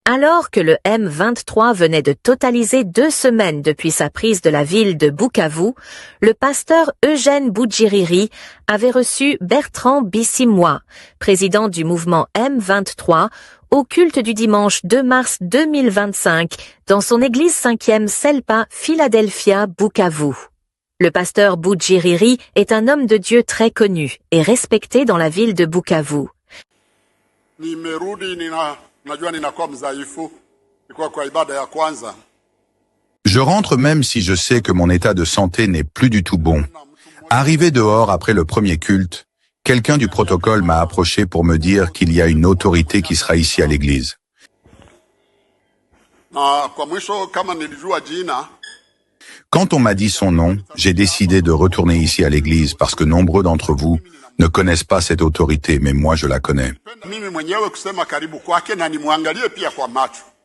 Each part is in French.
Alors que le M23 venait de totaliser 2 semaines depuis sa prise de la ville de Bukavu, le pasteur Eugène Boudjiriri avait reçu Bertrand Bisimwa, président du mouvement M23, au culte du dimanche 2 mars 2025 dans son église 5e Selpa, Philadelphia, Bukavu. Le pasteur Boudjiriri est un homme de Dieu très connu et respecté dans la ville de Bukavu. Je rentre même si je sais que mon état de santé n'est plus du tout bon. Arrivé dehors après le premier culte, quelqu'un du protocole m'a approché pour me dire qu'il y a une autorité qui sera ici à l'église. Quand on m'a dit son nom, j'ai décidé de retourner ici à l'église parce que nombreux d'entre vous ne connaissent pas cette autorité, mais moi je la connais.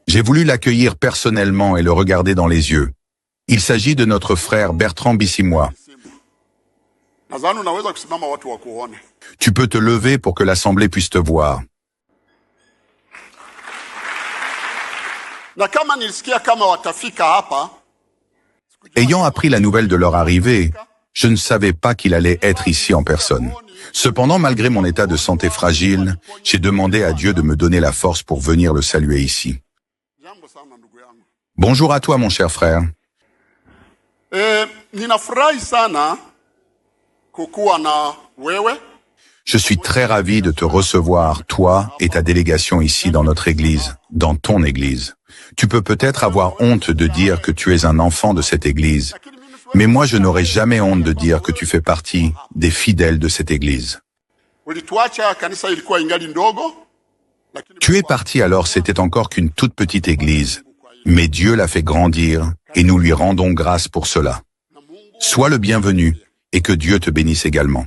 J'ai voulu l'accueillir personnellement et le regarder dans les yeux. Il s'agit de notre frère Bertrand Bisimwa. Tu peux te lever pour que l'assemblée puisse te voir. Ayant appris la nouvelle de leur arrivée, je ne savais pas qu'il allait être ici en personne. Cependant, malgré mon état de santé fragile, j'ai demandé à Dieu de me donner la force pour venir le saluer ici. Bonjour à toi, mon cher frère. Je suis très ravi de te recevoir, toi et ta délégation ici dans notre église, dans ton église. Tu peux peut-être avoir honte de dire que tu es un enfant de cette église, mais moi je n'aurai jamais honte de dire que tu fais partie des fidèles de cette église. Tu es parti alors, c'était encore qu'une toute petite église, mais Dieu l'a fait grandir et nous lui rendons grâce pour cela. Sois le bienvenu et que Dieu te bénisse également.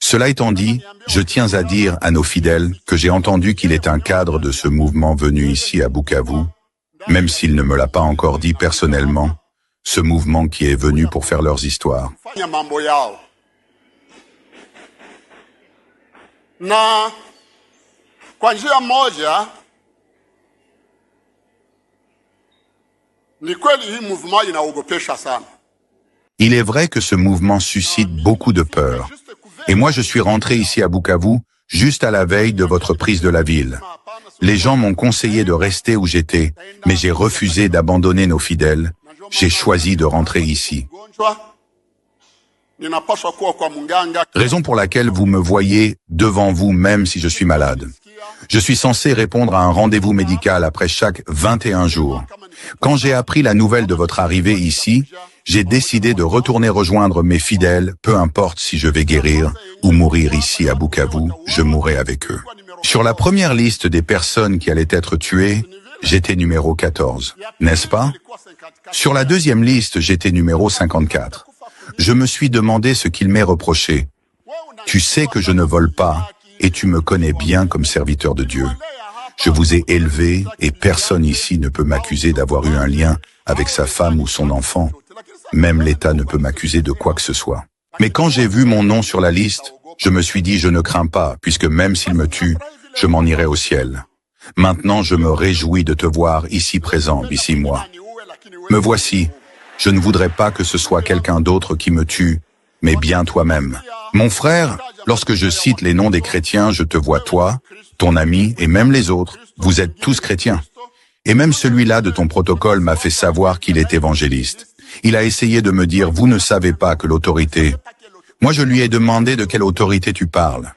Cela étant dit, je tiens à dire à nos fidèles que j'ai entendu qu'il est un cadre de ce mouvement venu ici à Bukavu, même s'il ne me l'a pas encore dit personnellement, ce mouvement qui est venu pour faire leurs histoires. Il est vrai que ce mouvement suscite beaucoup de peur. Et moi, je suis rentré ici à Bukavu juste à la veille de votre prise de la ville. Les gens m'ont conseillé de rester où j'étais, mais j'ai refusé d'abandonner nos fidèles. J'ai choisi de rentrer ici. Raison pour laquelle vous me voyez devant vous même si je suis malade. Je suis censé répondre à un rendez-vous médical après chaque 21 jours. Quand j'ai appris la nouvelle de votre arrivée ici, j'ai décidé de retourner rejoindre mes fidèles, peu importe si je vais guérir ou mourir ici à Bukavu, je mourrai avec eux. Sur la première liste des personnes qui allaient être tuées, j'étais numéro 14, n'est-ce pas? Sur la deuxième liste, j'étais numéro 54. Je me suis demandé ce qu'il m'est reproché. Tu sais que je ne vole pas et tu me connais bien comme serviteur de Dieu. Je vous ai élevé et personne ici ne peut m'accuser d'avoir eu un lien avec sa femme ou son enfant. Même l'État ne peut m'accuser de quoi que ce soit. Mais quand j'ai vu mon nom sur la liste, je me suis dit je ne crains pas, puisque même s'il me tue, je m'en irai au ciel. Maintenant, je me réjouis de te voir ici présent, Bisimwa. Me voici. Je ne voudrais pas que ce soit quelqu'un d'autre qui me tue, mais bien toi-même. Mon frère, lorsque je cite les noms des chrétiens, je te vois toi, ton ami et même les autres. Vous êtes tous chrétiens. Et même celui-là de ton protocole m'a fait savoir qu'il est évangéliste. Il a essayé de me dire, vous ne savez pas que l'autorité... Moi, je lui ai demandé de quelle autorité tu parles.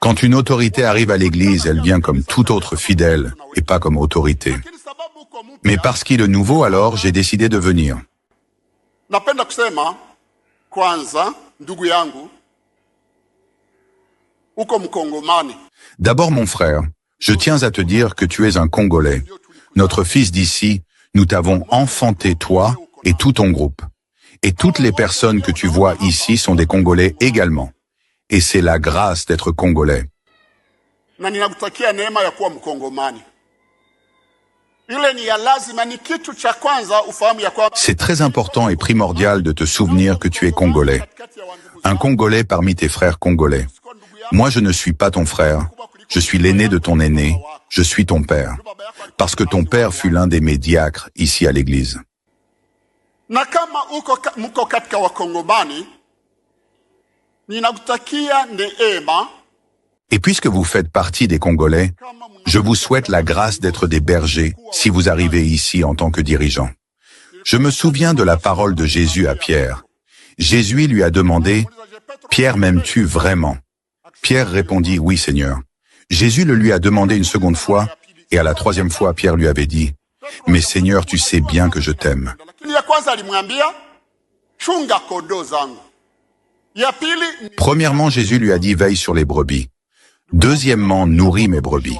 Quand une autorité arrive à l'église, elle vient comme tout autre fidèle et pas comme autorité. Mais parce qu'il est nouveau, alors, j'ai décidé de venir. D'abord, mon frère, je tiens à te dire que tu es un Congolais. Notre fils d'ici, nous t'avons enfanté, toi et tout ton groupe. Et toutes les personnes que tu vois ici sont des Congolais également. Et c'est la grâce d'être Congolais. C'est très important et primordial de te souvenir que tu es Congolais. Un Congolais parmi tes frères congolais. Moi, je ne suis pas ton frère. je suis l'aîné de ton aîné, je suis ton père. Parce que ton père fut l'un des mes diacres ici à l'église. Na kama mko katika Wakongomani, ninakutakia neema. Et puisque vous faites partie des Congolais, je vous souhaite la grâce d'être des bergers si vous arrivez ici en tant que dirigeant. Je me souviens de la parole de Jésus à Pierre. Jésus lui a demandé, « Pierre, m'aimes-tu vraiment ?» Pierre répondit, « Oui, Seigneur. » Jésus le lui a demandé une seconde fois, et à la troisième fois, Pierre lui avait dit, « Mais Seigneur, tu sais bien que je t'aime. » Premièrement, Jésus lui a dit, « Veille sur les brebis. » Deuxièmement, nourris mes brebis.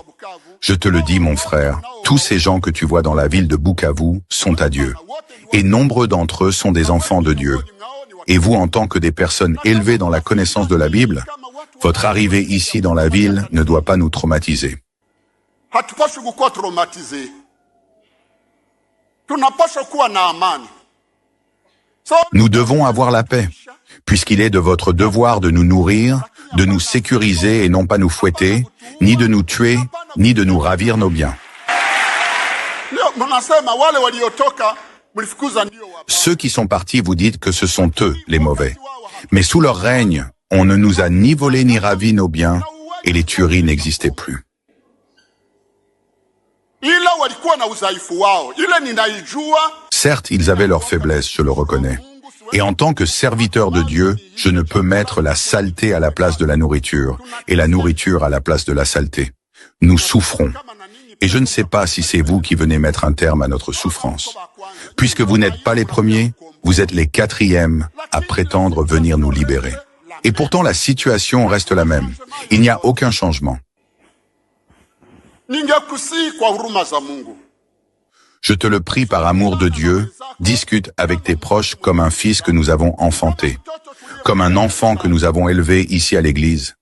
Je te le dis, mon frère, tous ces gens que tu vois dans la ville de Bukavu sont à Dieu. Et nombreux d'entre eux sont des enfants de Dieu. Et vous, en tant que des personnes élevées dans la connaissance de la Bible, votre arrivée ici dans la ville ne doit pas nous traumatiser. Nous devons avoir la paix, puisqu'il est de votre devoir de nous nourrir, de nous sécuriser et non pas nous fouetter, ni de nous tuer, ni de nous ravir nos biens. Ceux qui sont partis, vous dites que ce sont eux les mauvais. Mais sous leur règne, on ne nous a ni volé ni ravi nos biens, et les tueries n'existaient plus. Certes, ils avaient leurs faiblesses, je le reconnais. Et en tant que serviteur de Dieu, je ne peux mettre la saleté à la place de la nourriture, et la nourriture à la place de la saleté. Nous souffrons. Et je ne sais pas si c'est vous qui venez mettre un terme à notre souffrance. Puisque vous n'êtes pas les premiers, vous êtes les quatrièmes à prétendre venir nous libérer. Et pourtant, la situation reste la même. Il n'y a aucun changement. Je te le prie par amour de Dieu, discute avec tes proches comme un fils que nous avons enfanté, comme un enfant que nous avons élevé ici à l'église.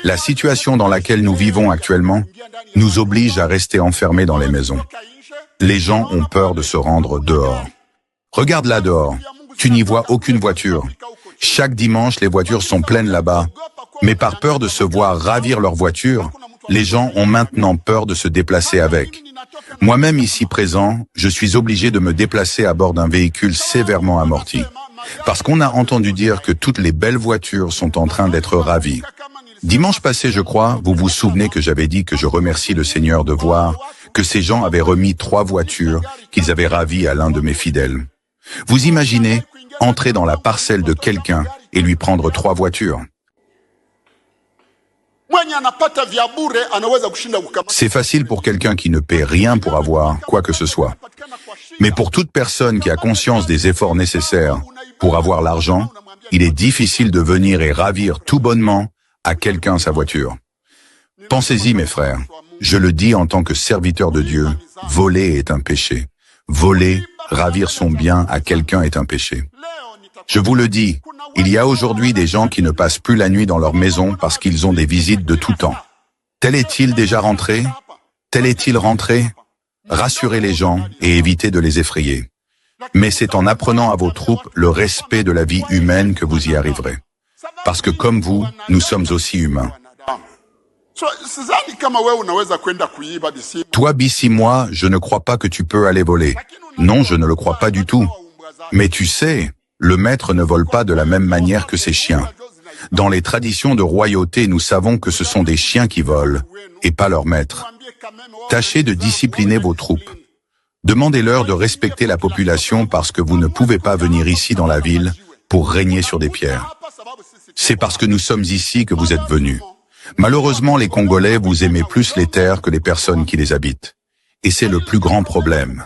La situation dans laquelle nous vivons actuellement nous oblige à rester enfermés dans les maisons. Les gens ont peur de se rendre dehors. Regarde là dehors, tu n'y vois aucune voiture. Chaque dimanche, les voitures sont pleines là-bas. Mais par peur de se voir ravir leur voiture, les gens ont maintenant peur de se déplacer avec. Moi-même ici présent, je suis obligé de me déplacer à bord d'un véhicule sévèrement amorti. Parce qu'on a entendu dire que toutes les belles voitures sont en train d'être ravies. Dimanche passé, je crois, vous vous souvenez que j'avais dit que je remercie le Seigneur de voir que ces gens avaient remis 3 voitures qu'ils avaient ravies à l'un de mes fidèles. Vous imaginez entrer dans la parcelle de quelqu'un et lui prendre 3 voitures? C'est facile pour quelqu'un qui ne paie rien pour avoir quoi que ce soit. Mais pour toute personne qui a conscience des efforts nécessaires pour avoir l'argent, il est difficile de venir et ravir tout bonnement à quelqu'un sa voiture. Pensez-y, mes frères. Je le dis en tant que serviteur de Dieu, voler est un péché. Voler, ravir son bien à quelqu'un est un péché. Je vous le dis, il y a aujourd'hui des gens qui ne passent plus la nuit dans leur maison parce qu'ils ont des visites de tout temps. Tel est-il déjà rentré? Tel est-il rentré? Rassurez les gens et évitez de les effrayer. Mais c'est en apprenant à vos troupes le respect de la vie humaine que vous y arriverez. Parce que comme vous, nous sommes aussi humains. Toi, Bissi, moi, je ne crois pas que tu peux aller voler. Non, je ne le crois pas du tout. Mais tu sais, le maître ne vole pas de la même manière que ses chiens. Dans les traditions de royauté, nous savons que ce sont des chiens qui volent, et pas leur maître. Tâchez de discipliner vos troupes. Demandez-leur de respecter la population parce que vous ne pouvez pas venir ici dans la ville pour régner sur des pierres. C'est parce que nous sommes ici que vous êtes venus. Malheureusement, les Congolais, vous aimez plus les terres que les personnes qui les habitent. Et c'est le plus grand problème.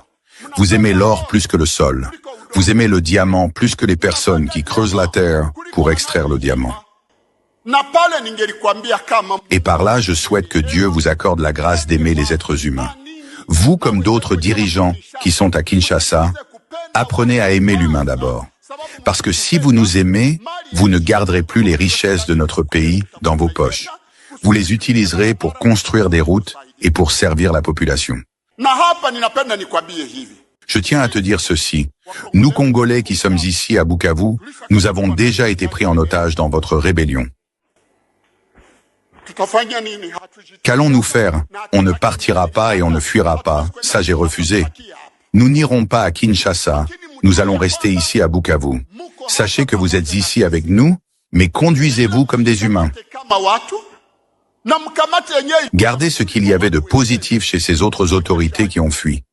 Vous aimez l'or plus que le sol. Vous aimez le diamant plus que les personnes qui creusent la terre pour extraire le diamant. Et par là, je souhaite que Dieu vous accorde la grâce d'aimer les êtres humains. Vous, comme d'autres dirigeants qui sont à Kinshasa, apprenez à aimer l'humain d'abord. Parce que si vous nous aimez, vous ne garderez plus les richesses de notre pays dans vos poches. Vous les utiliserez pour construire des routes et pour servir la population. Je tiens à te dire ceci. Nous, Congolais qui sommes ici à Bukavu, nous avons déjà été pris en otage dans votre rébellion. tutafanya nini? Qu'allons-nous faire? On ne partira pas et on ne fuira pas. Ça, j'ai refusé. Nous n'irons pas à Kinshasa. Nous allons rester ici à Bukavu. Sachez que vous êtes ici avec nous, mais conduisez-vous comme des humains. Kama watu na mkamate yenyewe. Gardez ce qu'il y avait de positif chez ces autres autorités qui ont fui.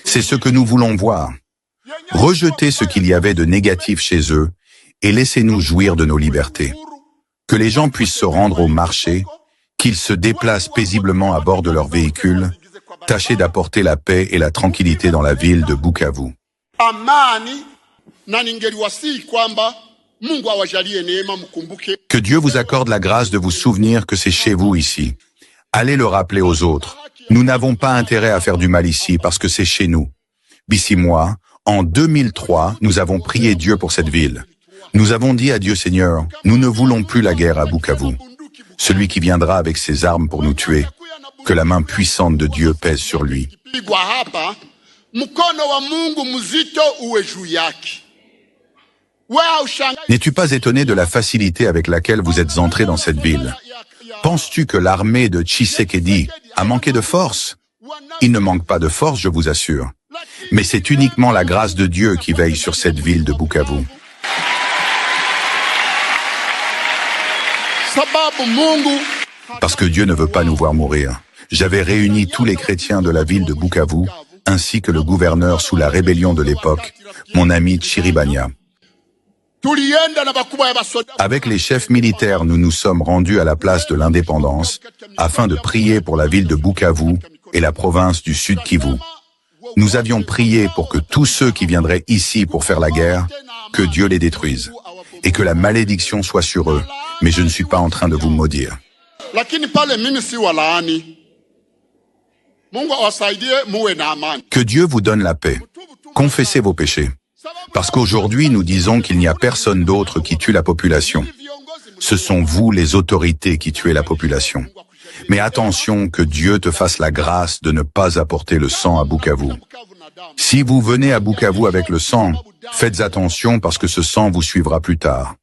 C'est ce que nous voulons voir. Rejetez ce qu'il y avait de négatif chez eux et laissez-nous jouir de nos libertés. Que les gens puissent se rendre au marché, qu'ils se déplacent paisiblement à bord de leurs véhicules. Tâchez d'apporter la paix et la tranquillité dans la ville de Bukavu. Amani na ningeliwasihi kwamba Mungu awajalie neema mkumbuke. Que Dieu vous accorde la grâce de vous souvenir que c'est chez vous ici. Allez le rappeler aux autres. Nous n'avons pas intérêt à faire du mal ici parce que c'est chez nous. Bissi-moi, en 2003, nous avons prié Dieu pour cette ville. Nous avons dit à Dieu Seigneur, nous ne voulons plus la guerre à Bukavu. Celui qui viendra avec ses armes pour nous tuer, que la main puissante de Dieu pèse sur lui. Pigwa hapa, mkono wa Mungu mzito uwe juu yake. N'es-tu pas étonné de la facilité avec laquelle vous êtes entré dans cette ville? Penses-tu que l'armée de Tshisekedi a manqué de force? Il ne manque pas de force, je vous assure. Mais c'est uniquement la grâce de Dieu qui veille sur cette ville de Bukavu. Parce que Dieu ne veut pas nous voir mourir. J'avais réuni tous les chrétiens de la ville de Bukavu, ainsi que le gouverneur sous la rébellion de l'époque, mon ami Chiribania. Avec les chefs militaires, nous nous sommes rendus à la place de l'Indépendance afin de prier pour la ville de Bukavu et la province du Sud Kivu. Nous avions prié pour que tous ceux qui viendraient ici pour faire la guerre, que Dieu les détruise et que la malédiction soit sur eux. Mais je ne suis pas en train de vous maudire. Que Dieu vous donne la paix. Confessez vos péchés. Parce qu'aujourd'hui, nous disons qu'il n'y a personne d'autre qui tue la population. Ce sont vous, les autorités, qui tuez la population. Mais attention que Dieu te fasse la grâce de ne pas apporter le sang à Bukavu. Si vous venez à Bukavu avec le sang, faites attention parce que ce sang vous suivra plus tard.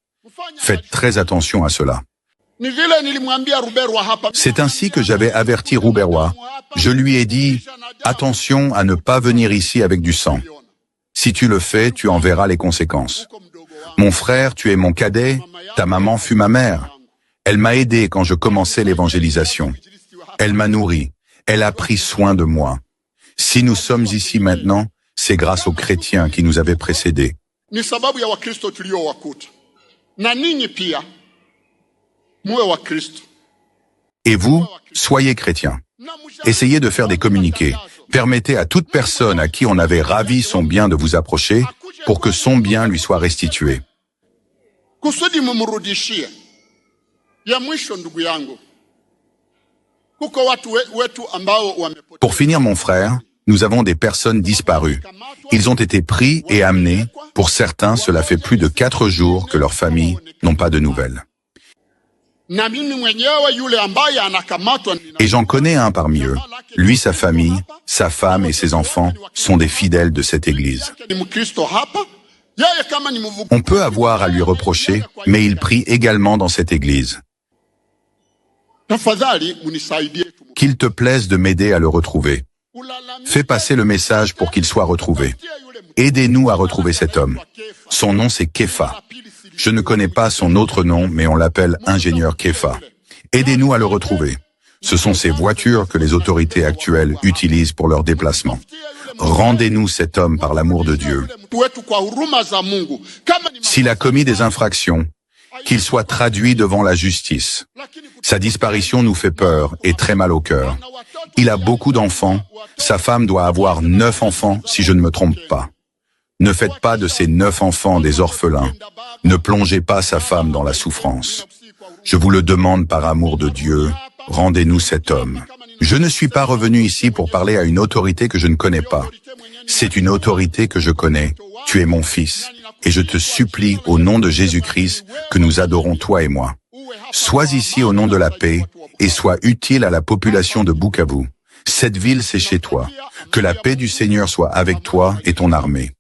Faites très attention à cela. C'est ainsi que j'avais averti Ruberwa. Je lui ai dit, attention à ne pas venir ici avec du sang. Si tu le fais, tu en verras les conséquences. Mon frère, tu es mon cadet, ta maman fut ma mère. Elle m'a aidé quand je commençais l'évangélisation. Elle m'a nourri, elle a pris soin de moi. Si nous sommes ici maintenant, c'est grâce aux chrétiens qui nous avaient précédés. Et vous, soyez chrétiens. Essayez de faire des communiqués. Permettez à toute personne à qui on avait ravi son bien de vous approcher pour que son bien lui soit restitué. Pour finir, mon frère, nous avons des personnes disparues. Ils ont été pris et amenés. Pour certains, cela fait plus de 4 jours que leurs familles n'ont pas de nouvelles. Et j'en connais un parmi eux. Lui, sa famille, sa femme et ses enfants sont des fidèles de cette église. On peut avoir à lui reprocher, mais il prie également dans cette église. Qu'il te plaise de m'aider à le retrouver. Fais passer le message pour qu'il soit retrouvé. Aidez-nous à retrouver cet homme. Son nom, c'est Kefa. Je ne connais pas son autre nom, mais on l'appelle ingénieur Kefa. Aidez-nous à le retrouver. Ce sont ces voitures que les autorités actuelles utilisent pour leur déplacement. Rendez-nous cet homme par l'amour de Dieu. S'il a commis des infractions, qu'il soit traduit devant la justice. Sa disparition nous fait peur et très mal au cœur. Il a beaucoup d'enfants. Sa femme doit avoir 9 enfants, si je ne me trompe pas. Ne faites pas de ces 9 enfants des orphelins. Ne plongez pas sa femme dans la souffrance. Je vous le demande par amour de Dieu, rendez-nous cet homme. Je ne suis pas revenu ici pour parler à une autorité que je ne connais pas. C'est une autorité que je connais. Tu es mon fils. Et je te supplie, au nom de Jésus-Christ, que nous adorons toi et moi. Sois ici au nom de la paix et sois utile à la population de Bukavu. Cette ville, c'est chez toi. Que la paix du Seigneur soit avec toi et ton armée.